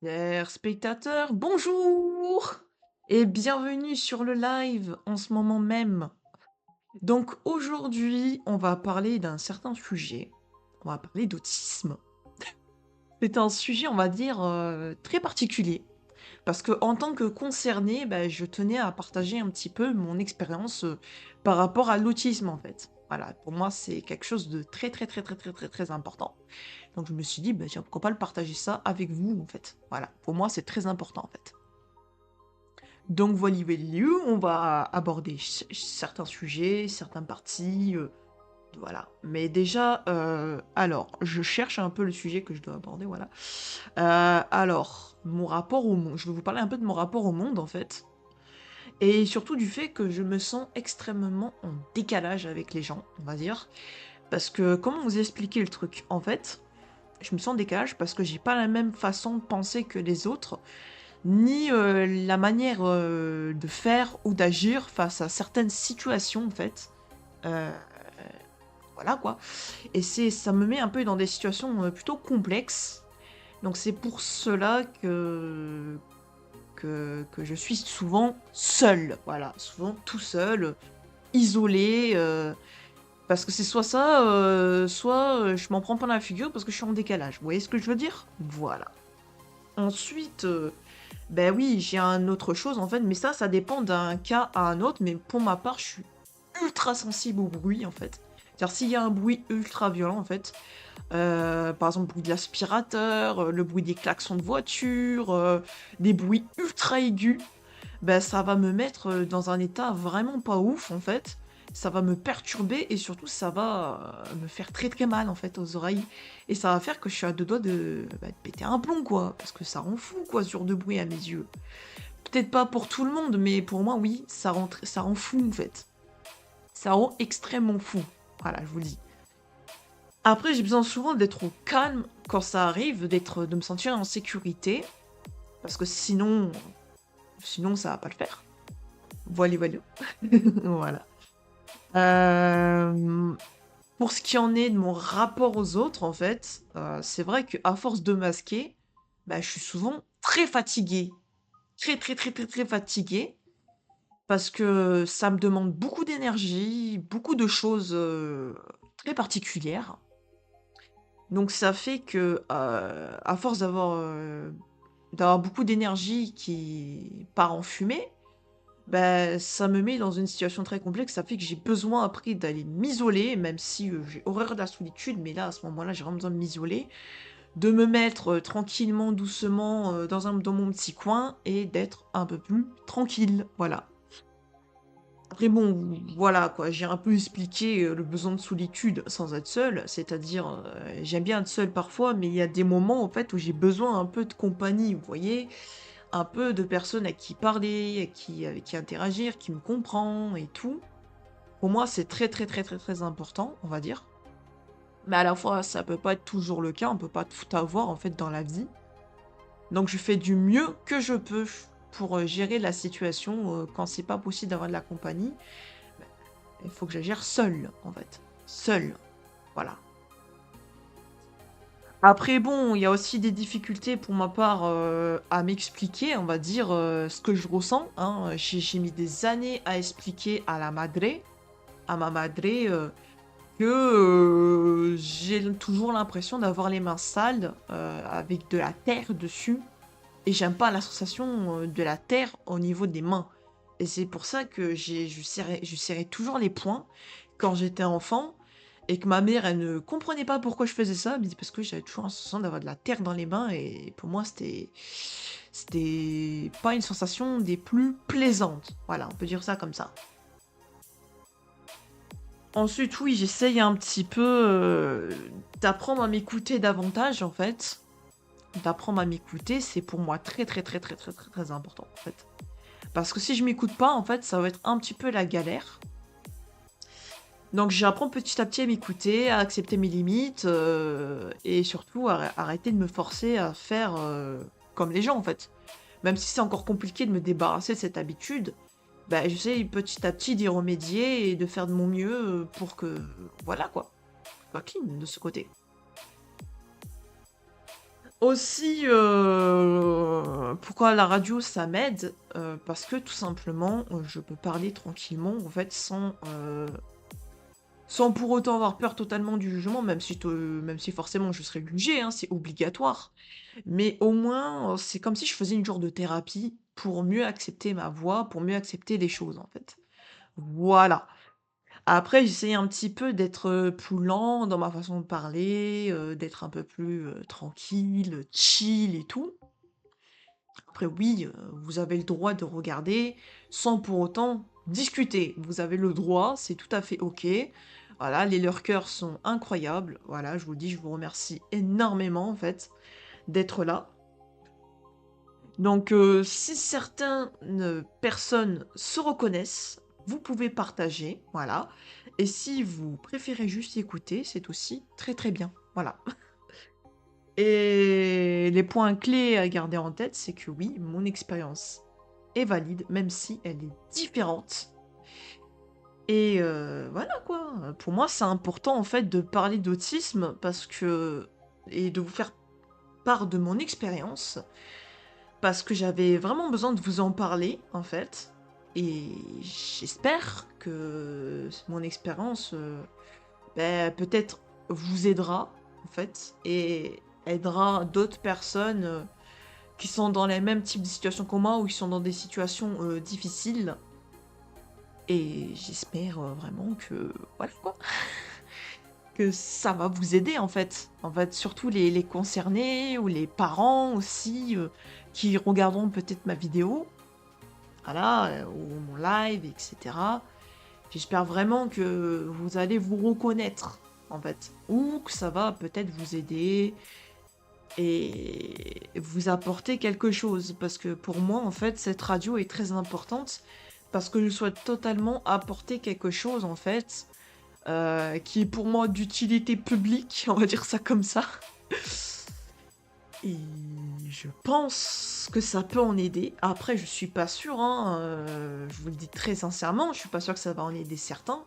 Chers spectateurs, bonjour et bienvenue sur le live en ce moment même. Donc aujourd'hui, on va parler d'un certain sujet. On va parler d'autisme. C'est un sujet, on va dire, très particulier. Parce que en tant que concerné, bah, je tenais à partager un petit peu mon expérience par rapport à l'autisme en fait. Voilà, pour moi, c'est quelque chose de très très très très très très très important. Donc je me suis dit, bah, tiens, pourquoi pas le partager ça avec vous en fait. Voilà, pour moi, c'est très important en fait. Donc voilà, on va aborder certains sujets, certaines parties, voilà. Mais déjà, alors, je cherche un peu le sujet que je dois aborder, voilà. Alors, mon rapport au monde. Je vais vous parler un peu de mon rapport au monde, en fait. Et surtout du fait que je me sens extrêmement en décalage avec les gens, on va dire. Parce que, comment vous expliquer le truc? En fait, je me sens en décalage parce que j'ai pas la même façon de penser que les autres, ni la manière de faire ou d'agir face à certaines situations, en fait. Euh, voilà quoi. Et ça me met un peu dans des situations plutôt complexes. Donc c'est pour cela que je suis souvent seul. Voilà, souvent tout seul, isolé. Parce que c'est soit ça, soit je m'en prends pas dans la figure parce que je suis en décalage. Vous voyez ce que je veux dire? Voilà. Ensuite, ben oui, j'ai un autre chose en fait, mais ça dépend d'un cas à un autre. Mais pour ma part, je suis ultra sensible au bruit en fait. C'est-à-dire s'il y a un bruit ultra violent en fait, par exemple, le bruit de l'aspirateur, le bruit des klaxons de voiture, des bruits ultra aigus, ben ça va me mettre, dans un état vraiment pas ouf, en fait. Ça va me perturber et surtout ça va, me faire très, très mal, en fait, aux oreilles et ça va faire que je suis à 2 doigts de péter un plomb, quoi, parce que ça rend fou, quoi, ce genre de bruit à mes yeux. Peut-être pas pour tout le monde, mais pour moi, oui, ça rend fou, en fait. Ça rend extrêmement fou. Voilà, je vous le dis. Après, j'ai besoin souvent d'être au calme quand ça arrive, de me sentir en sécurité, parce que sinon ça va pas le faire. Voilà, voilà. Voilà. Euh, pour ce qui en est de mon rapport aux autres, en fait, c'est vrai qu'à force de masquer, bah, je suis souvent très fatiguée. Très, très, très, très, très fatiguée, parce que ça me demande beaucoup d'énergie, beaucoup de choses très particulières. Donc ça fait que, à force d'avoir beaucoup d'énergie qui part en fumée, bah, ça me met dans une situation très complexe. Ça fait que j'ai besoin après d'aller m'isoler, même si, j'ai horreur de la solitude, mais là, à ce moment-là, j'ai vraiment besoin de m'isoler, de me mettre, tranquillement, doucement, dans mon petit coin et d'être un peu plus tranquille, voilà. Après bon, voilà quoi, j'ai un peu expliqué, le besoin de solitude sans être seule, c'est-à-dire, j'aime bien être seule parfois, mais il y a des moments en fait où j'ai besoin un peu de compagnie, vous voyez? Un peu de personnes à qui parler, avec qui interagir, qui me comprend et tout. Pour moi, c'est très, très, très, très, très important, on va dire. Mais à la fois, ça peut pas être toujours le cas, on peut pas tout avoir en fait dans la vie. Donc je fais du mieux que je peux pour, gérer la situation, quand c'est pas possible d'avoir de la compagnie. Il faut que je gère seule, en fait. Seule, voilà. Après bon, il y a aussi des difficultés pour ma part, à m'expliquer, on va dire, ce que je ressens, hein. J'ai mis des années à expliquer à ma madre, que, j'ai toujours l'impression d'avoir les mains sales, avec de la terre dessus et j'aime pas la sensation, de la terre au niveau des mains et c'est pour ça que je serrais toujours les poings quand j'étais enfant et que ma mère, elle ne comprenait pas pourquoi je faisais ça. Elle me dit: «Parce que j'avais toujours la sensation d'avoir de la terre dans les mains» et pour moi, c'était pas une sensation des plus plaisantes. Voilà, on peut dire ça comme ça. Ensuite, oui, j'essaye un petit peu, d'apprendre à m'écouter davantage, en fait. D'apprendre à m'écouter, c'est pour moi très, très, très, très, très, très, très important, en fait. Parce que si je m'écoute pas, en fait, ça va être un petit peu la galère. Donc j'apprends petit à petit à m'écouter, à accepter mes limites, et surtout à arrêter de me forcer à faire, comme les gens, en fait. Même si c'est encore compliqué de me débarrasser de cette habitude, bah, j'essaye petit à petit d'y remédier et de faire de mon mieux, pour que voilà quoi, soit clean de ce côté. Aussi, pourquoi la radio ça m'aide? Parce que tout simplement, je peux parler tranquillement en fait sans pour autant avoir peur totalement du jugement, même si forcément je serais jugée, hein, c'est obligatoire. Mais au moins, c'est comme si je faisais une genre de thérapie pour mieux accepter ma voix, pour mieux accepter les choses en fait. Voilà. Après, j'essaye un petit peu d'être, plus lent dans ma façon de parler, d'être un peu plus, tranquille, chill et tout. Après oui, vous avez le droit de regarder sans pour autant discuter. Vous avez le droit, c'est tout à fait OK. Voilà, les lurkers sont incroyables. Voilà, je vous le dis, je vous remercie énormément en fait d'être là. Donc, si certaines personnes se reconnaissent, vous pouvez partager, voilà. Et si vous préférez juste écouter, c'est aussi très très bien. Voilà. Et les points clés à garder en tête, c'est que oui, mon expérience est valide, même si elle est différente. Et voilà quoi. Pour moi, c'est important en fait de parler d'autisme parce que et de vous faire part de mon expérience parce que j'avais vraiment besoin de vous en parler, en fait. Et j'espère que mon expérience, peut-être vous aidera, en fait, et aidera d'autres personnes qui sont dans les mêmes types de situations que moi ou qui sont dans des situations difficiles. Et j'espère vraiment que, voilà quoi, que ça va vous aider, en fait. En fait, surtout les concernés ou les parents aussi qui regarderont peut-être ma vidéo. Voilà, ou mon live, etc. J'espère vraiment que vous allez vous reconnaître, en fait. Ou que ça va peut-être vous aider et vous apporter quelque chose. Parce que pour moi, en fait, cette radio est très importante parce que je souhaite totalement apporter quelque chose, en fait, qui est pour moi d'utilité publique, on va dire ça comme ça. Et je pense que ça peut en aider. Après, je suis pas sûre, hein, je vous le dis très sincèrement, je suis pas sûre que ça va en aider certains.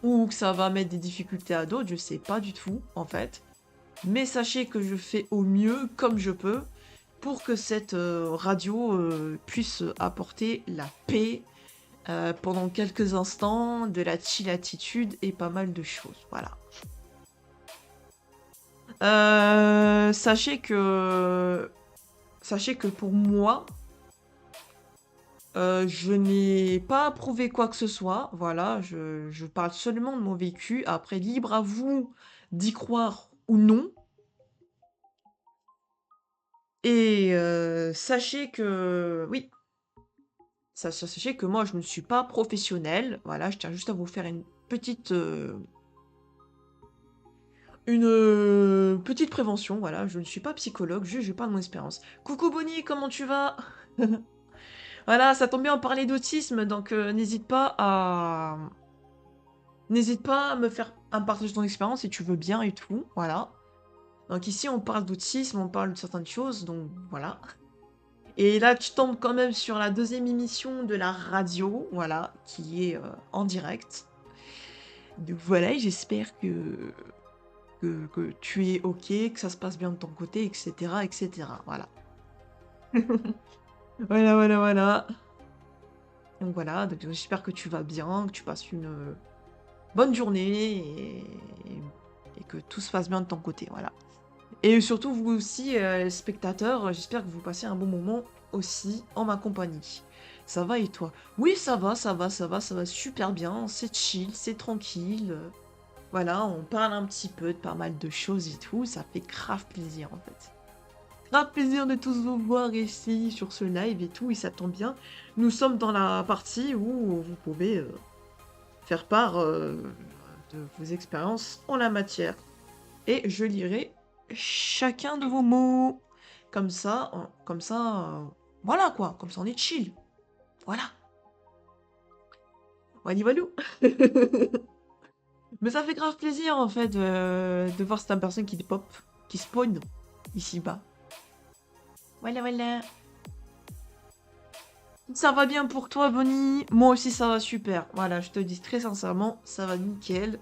Ou que ça va mettre des difficultés à d'autres, je sais pas du tout, en fait. Mais sachez que je fais au mieux, comme je peux, pour que cette radio puisse apporter la paix pendant quelques instants, de la chill attitude et pas mal de choses. Voilà. Euh, sachez que Sachez que pour moi, je n'ai pas approuvé quoi que ce soit. Voilà, je parle seulement de mon vécu. Après, libre à vous d'y croire ou non. Et sachez que oui, sachez que moi, je ne suis pas professionnelle. Voilà, je tiens juste à vous faire une petite prévention. Voilà, je ne suis pas psychologue, je parle de mon expérience. Coucou Bonnie, comment tu vas? Voilà, ça tombe bien, on parlait d'autisme, donc n'hésite pas à me partager ton expérience si tu veux bien et tout, voilà. Donc ici, on parle d'autisme, on parle de certaines choses, donc voilà. Et là, tu tombes quand même sur la deuxième émission de la radio, voilà, qui est en direct. Donc voilà, j'espère que tu es OK, que ça se passe bien de ton côté, etc., etc. Voilà. Voilà, voilà, voilà. Donc voilà, donc j'espère que tu vas bien, que tu passes une bonne journée et que tout se passe bien de ton côté, voilà. Et surtout, vous aussi, spectateurs, j'espère que vous passez un bon moment aussi en ma compagnie. Ça va et toi? Oui, ça va, ça va, ça va, ça va super bien, c'est chill, c'est tranquille. Voilà, on parle un petit peu de pas mal de choses et tout, ça fait grave plaisir en fait. Grave plaisir de tous vous voir ici sur ce live et tout, et ça tombe bien. Nous sommes dans la partie où vous pouvez faire part de vos expériences en la matière. Et je lirai chacun de vos mots. Voilà quoi, comme ça on est chill. Voilà. Wally walou. Mais ça fait grave plaisir en fait de voir cette personne qui pop, qui spawn ici bas. Voilà, voilà. Ça va bien pour toi, Bonnie? Moi aussi, ça va super. Voilà, je te dis très sincèrement, ça va nickel.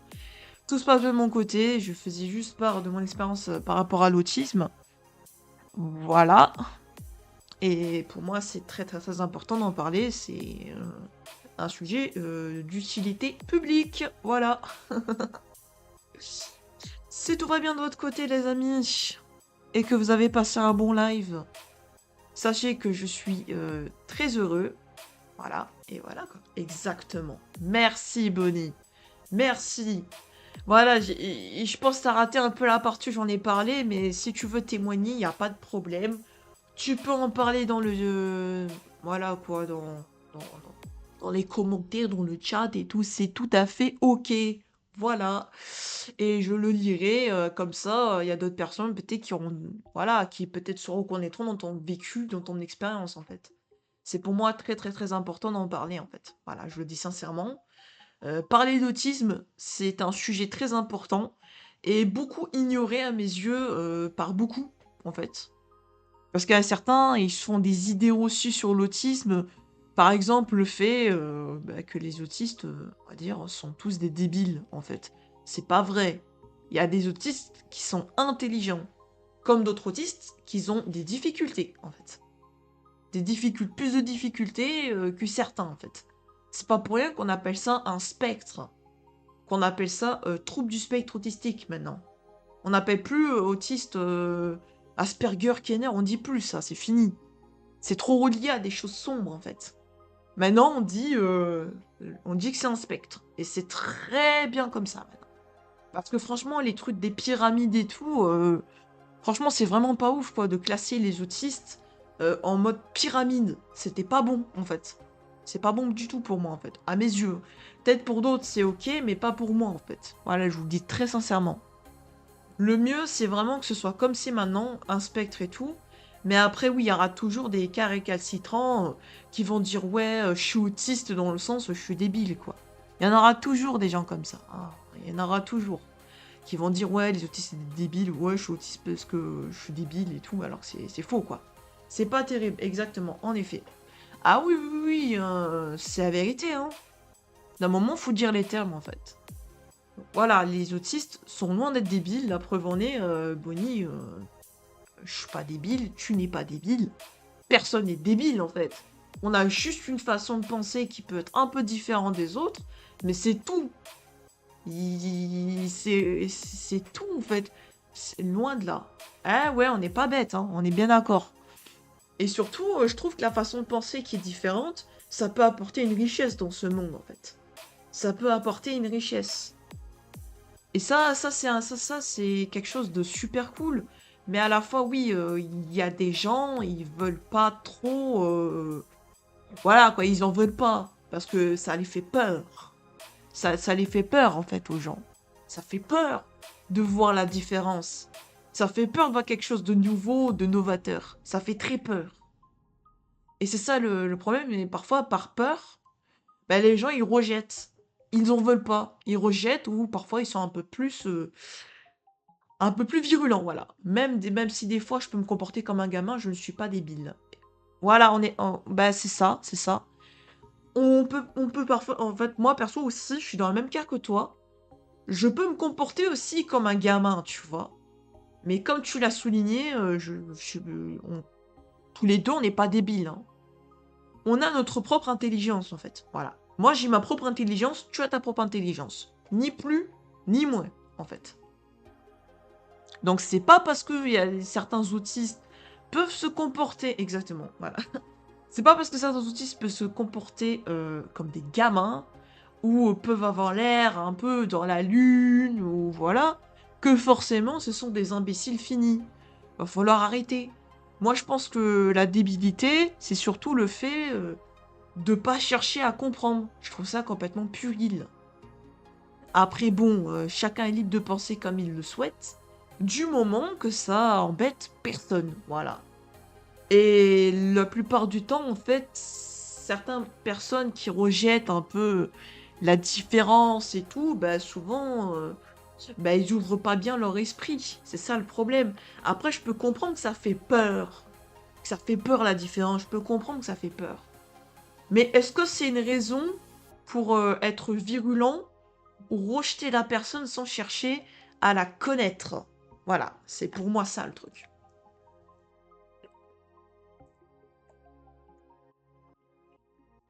Tout se passe bien de mon côté. Je faisais juste part de mon expérience par rapport à l'autisme. Voilà. Et pour moi, c'est très, très, très important d'en parler. C'est un sujet d'utilité publique. Voilà. Si tout va bien de votre côté, les amis, et que vous avez passé un bon live, sachez que je suis très heureux. Voilà. Et voilà, quoi. Exactement. Merci, Bonnie. Merci. Voilà, je pense que t'as raté un peu la partie où j'en ai parlé, mais si tu veux témoigner, il n'y a pas de problème. Tu peux en parler dans le... voilà quoi, dans les commentaires, dans le chat et tout, c'est tout à fait ok. Voilà. Et je le lirai, comme ça, il y a d'autres personnes peut-être qui auront... Voilà, qui peut-être se reconnaîtront dans ton vécu, dans ton expérience en fait. C'est pour moi très très très important d'en parler en fait. Voilà, je le dis sincèrement. Parler d'autisme, c'est un sujet très important et beaucoup ignoré à mes yeux par beaucoup, en fait. Parce qu'il y a certains, ils se font des idées reçues sur l'autisme. Par exemple, le fait que les autistes, on va dire, sont tous des débiles, en fait. C'est pas vrai. Il y a des autistes qui sont intelligents, comme d'autres autistes qui ont des difficultés, en fait. Plus de difficultés que certains, en fait. C'est pas pour rien qu'on appelle ça un spectre, qu'on appelle ça trouble du spectre autistique maintenant. On n'appelle plus autiste Asperger, Kenner, on dit plus ça, c'est fini. C'est trop relié à des choses sombres en fait. Maintenant on dit que c'est un spectre. Et c'est très bien comme ça maintenant. Parce que franchement, les trucs des pyramides et tout, franchement, c'est vraiment pas ouf quoi de classer les autistes en mode pyramide. C'était pas bon en fait. C'est pas bon du tout pour moi en fait, à mes yeux. Peut-être pour d'autres c'est ok, mais pas pour moi en fait. Voilà, je vous le dis très sincèrement. Le mieux, c'est vraiment que ce soit comme c'est maintenant, un spectre et tout. Mais après, oui, il y aura toujours des cas récalcitrants qui vont dire ouais, je suis autiste dans le sens je suis débile, quoi. Il y en aura toujours des gens comme ça. Hein. Il y en aura toujours. Qui vont dire ouais, les autistes c'est des débiles, ouais, je suis autiste parce que je suis débile et tout, alors que c'est faux, quoi. C'est pas terrible, exactement, en effet. Ah oui, oui, oui, c'est la vérité, hein. D'un moment, faut dire les termes, en fait. Voilà, les autistes sont loin d'être débiles. La preuve en est, Bonnie, je suis pas débile, tu n'es pas débile. Personne n'est débile en fait. On a juste une façon de penser qui peut être un peu différente des autres, mais c'est tout. C'est tout en fait. C'est loin de là. Ah ouais, on n'est pas bête, hein, on est bien d'accord. Et surtout, je trouve que la façon de penser qui est différente, ça peut apporter une richesse dans ce monde en fait. Ça peut apporter une richesse. Et ça, c'est quelque chose de super cool. Mais à la fois, oui, il y a des gens, ils veulent pas trop. Voilà, quoi, ils en veulent pas. Parce que ça les fait peur. Ça les fait peur, en fait, aux gens. Ça fait peur de voir la différence. Ça fait peur de voir quelque chose de nouveau, de novateur. Ça fait très peur. Et c'est ça le problème. Et parfois, par peur, bah, les gens, ils rejettent. Ils en veulent pas. Ils rejettent ou parfois, ils sont un peu plus virulent, voilà. Même si des fois je peux me comporter comme un gamin, je ne suis pas débile. Voilà, bah c'est ça, c'est ça. On peut parfois, en fait, moi perso aussi, je suis dans le même cas que toi. Je peux me comporter aussi comme un gamin, tu vois. Mais comme tu l'as souligné, tous les deux, on n'est pas débiles. Hein. On a notre propre intelligence, en fait. Voilà. Moi, j'ai ma propre intelligence, tu as ta propre intelligence. Ni plus, ni moins, en fait. Donc c'est pas parce que certains autistes peuvent se comporter exactement, voilà. C'est pas parce que certains autistes peuvent se comporter comme des gamins ou peuvent avoir l'air un peu dans la lune ou voilà que forcément ce sont des imbéciles finis. Va falloir arrêter. Moi je pense que la débilité c'est surtout le fait de pas chercher à comprendre. Je trouve ça complètement puéril. Après, bon, chacun est libre de penser comme il le souhaite, du moment que ça embête personne, voilà. Et la plupart du temps, en fait, certaines personnes qui rejettent un peu la différence et tout, bah souvent, bah ils ouvrent pas bien leur esprit. C'est ça le problème. Après, je peux comprendre que ça fait peur. Que ça fait peur la différence. Je peux comprendre que ça fait peur. Mais est-ce que c'est une raison pour être virulent ou rejeter la personne sans chercher à la connaître. Voilà, c'est pour moi ça le truc.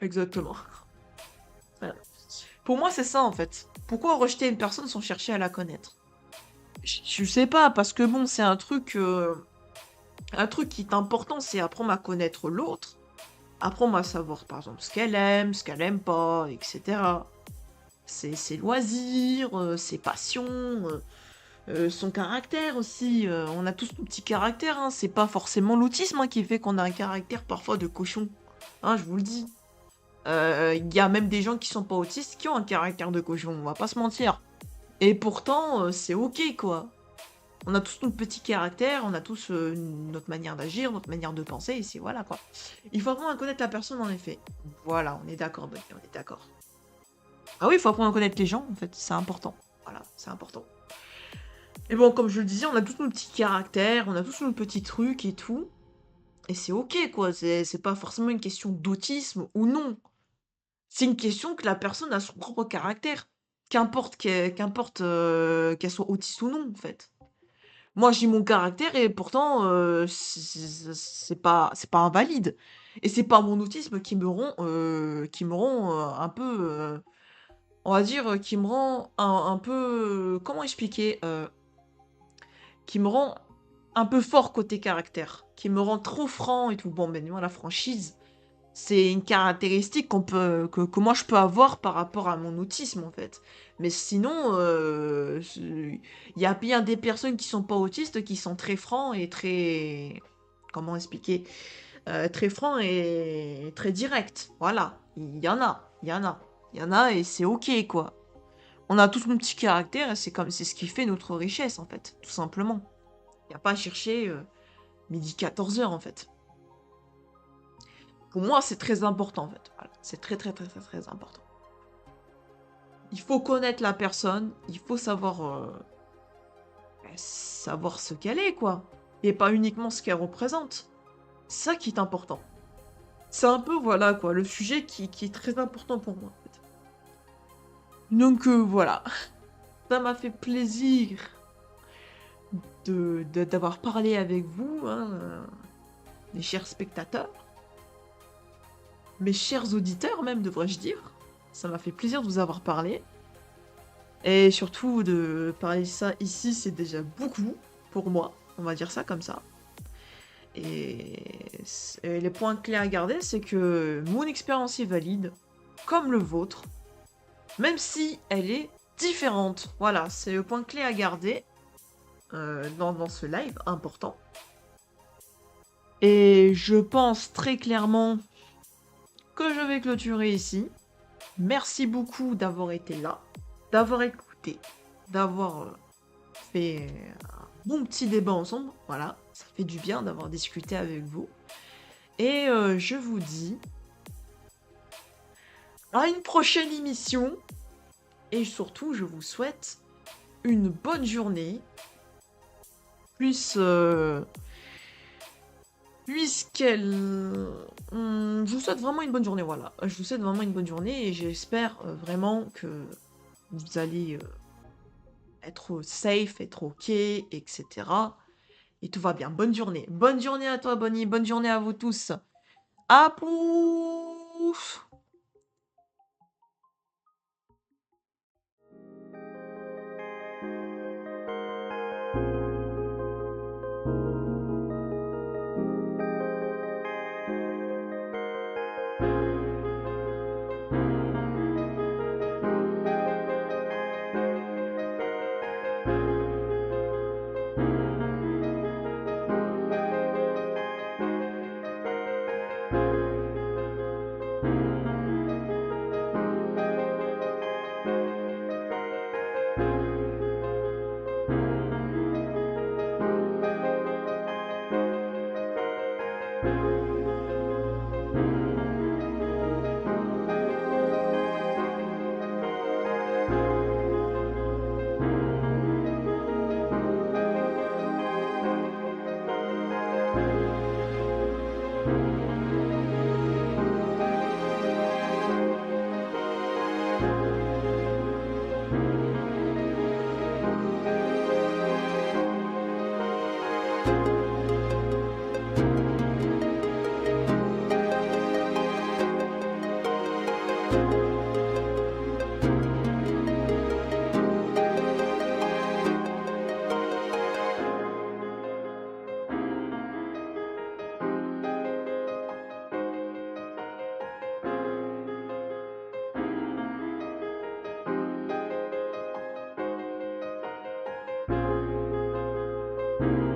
Exactement. Voilà. Pour moi, c'est ça, en fait. Pourquoi rejeter une personne sans chercher à la connaître? Je sais pas, parce que bon, c'est un truc qui est important, c'est apprendre à connaître l'autre, apprendre à savoir, par exemple, ce qu'elle aime pas, etc. Ses loisirs, ses passions, son caractère aussi. On a tous nos petits caractères, hein. C'est pas forcément l'autisme, hein, qui fait qu'on a un caractère parfois de cochon. Hein, je vous le dis. Il y a même des gens qui sont pas autistes qui ont un caractère de cochon, on va pas se mentir. Et pourtant, c'est ok, quoi. On a tous notre petit caractère, on a tous notre manière d'agir, notre manière de penser, et c'est voilà, quoi. Il faut apprendre à connaître la personne, en effet. Voilà, on est d'accord, Bonnie, on est d'accord. Ah oui, il faut apprendre à connaître les gens, en fait, c'est important. Voilà, c'est important. Et bon, comme je le disais, on a tous nos petits caractères, on a tous nos petits trucs et tout. Et c'est ok, quoi. C'est pas forcément une question d'autisme ou non. C'est une question que la personne a son propre caractère. Qu'importe qu'elle soit autiste ou non, en fait. Moi, j'ai mon caractère et pourtant, c'est pas invalide. Et c'est pas mon autisme qui me rend un peu, on va dire, qui me rend un peu, comment expliquer? Qui me rend un peu fort côté caractère, qui me rend trop franc et tout. Bon, ben moi, la franchise, c'est une caractéristique que moi je peux avoir par rapport à mon autisme en fait. Mais sinon, il y a bien des personnes qui sont pas autistes qui sont très francs et très, comment expliquer, très francs et très directs. Voilà, il y en a et c'est ok quoi. On a tous nos petits caractères et c'est ce qui fait notre richesse en fait, tout simplement. Il n'y a pas à chercher midi 14 heures en fait. Pour moi, c'est très important en fait. Voilà. C'est très très très très très important. Il faut connaître la personne, il faut savoir ce qu'elle est quoi. Et pas uniquement ce qu'elle représente. C'est ça qui est important. C'est un peu, voilà quoi, le sujet qui est très important pour moi en fait. Donc voilà. Ça m'a fait plaisir d'avoir parlé avec vous, hein, les chers spectateurs. Mes chers auditeurs même, devrais-je dire. Ça m'a fait plaisir de vous avoir parlé. Et surtout, de parler de ça ici, c'est déjà beaucoup pour moi. On va dire ça comme ça. Et les points clés à garder, c'est que mon expérience est valide, comme le vôtre, même si elle est différente. Voilà, c'est le point clé à garder dans ce live important. Et je pense très clairement que je vais clôturer ici. Merci beaucoup d'avoir été là, d'avoir écouté, d'avoir fait un bon petit débat ensemble. Voilà, ça fait du bien d'avoir discuté avec vous. Et je vous dis à une prochaine émission. Et surtout, je vous souhaite une bonne journée. Puisqu'elle... je vous souhaite vraiment une bonne journée, voilà. Je vous souhaite vraiment une bonne journée et j'espère vraiment que vous allez être safe, être ok, etc. Et tout va bien. Bonne journée. Bonne journée à toi, Bonnie. Bonne journée à vous tous. À pouf! Thank